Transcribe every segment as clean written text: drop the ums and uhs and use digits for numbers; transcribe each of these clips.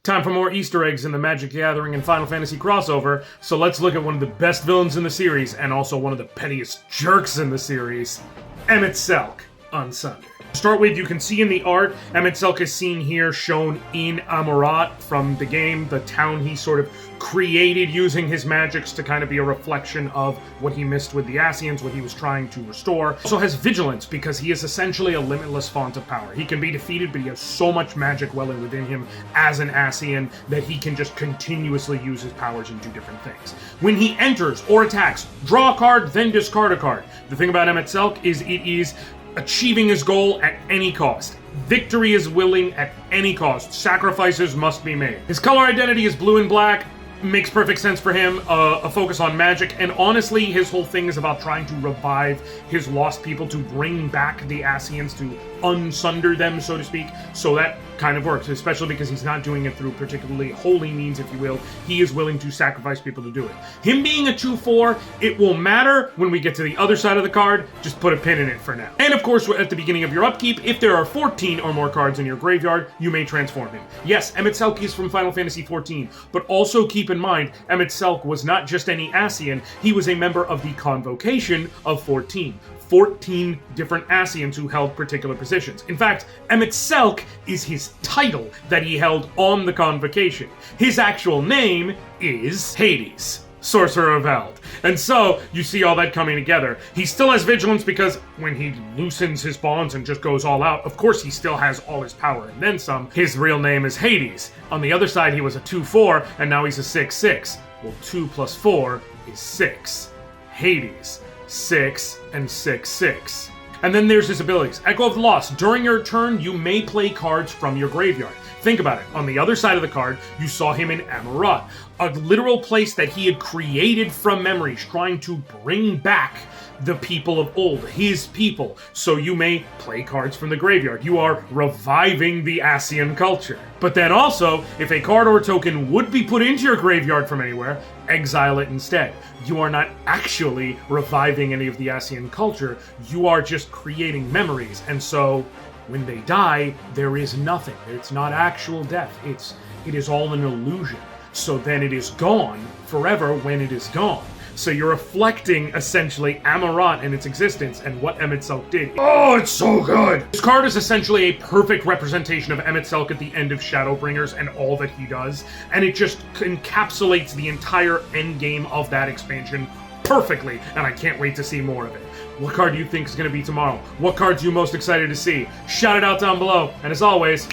Time for more Easter eggs in the Magic the Gathering and Final Fantasy crossover, so let's look at one of the best villains in the series, and also one of the pettiest jerks in the series, Emet-Selch, Unsundered. To start with, you can see in the art, Emet-Selch is seen here shown in Amarat from the game, the town he sort of created using his magics to kind of be a reflection of what he missed with the Ascians, what he was trying to restore. Also has vigilance, because he is essentially a limitless font of power. He can be defeated, but he has so much magic welling within him as an Ascian that he can just continuously use his powers and do different things. When he enters or attacks, draw a card, then discard a card. The thing about Emet-Selch is it is achieving his goal at any cost. Victory is willing at any cost. Sacrifices must be made. His color identity is blue and black. Makes perfect sense for him, a focus on magic, and honestly, his whole thing is about trying to revive his lost people, to bring back the Ascians, to unsunder them, so to speak, so that kind of works, especially because he's not doing it through particularly holy means, if you will. He is willing to sacrifice people to do it. Him being a 2/4, it will matter when we get to the other side of the card, just put a pin in it for now. And of course, at the beginning of your upkeep, if there are 14 or more cards in your graveyard, you may transform him. Yes, Emet-Selch is from Final Fantasy XIV, but also keep in mind, Emet-Selch was not just any Ascian, he was a member of the Convocation of 14. 14 different Ascians who held particular positions. In fact, Emet-Selch is his title that he held on the Convocation. His actual name is Hades, Sorcerer of Eld. And so, you see all that coming together. He still has vigilance because when he loosens his bonds and just goes all out, of course he still has all his power and then some. His real name is Hades. On the other side, he was a 2/4, and now he's a 6/6. Well, 2 + 4 is 6. Hades. 6 and 6/6. And then there's his abilities. Echo of the Lost. During your turn, you may play cards from your graveyard. Think about it. On the other side of the card, you saw him in Amarat, a literal place that he had created from memories, trying to bring back the people of old, his people. So you may play cards from the graveyard. You are reviving the Ascian culture. But then also, if a card or token would be put into your graveyard from anywhere, exile it instead. You are not actually reviving any of the Ascian culture, you are just creating memories. And so, when they die, there is nothing. It's not actual death. It is all an illusion. So then it is gone forever when it is gone. So you're reflecting, essentially, Amarat and its existence and what Emet-Selch did. Oh, it's so good! This card is essentially a perfect representation of Emet-Selch at the end of Shadowbringers and all that he does, and it just encapsulates the entire endgame of that expansion perfectly, and I can't wait to see more of it. What card do you think is going to be tomorrow? What cards are you most excited to see? Shout it out down below, and as always,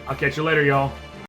I'll catch you later, y'all.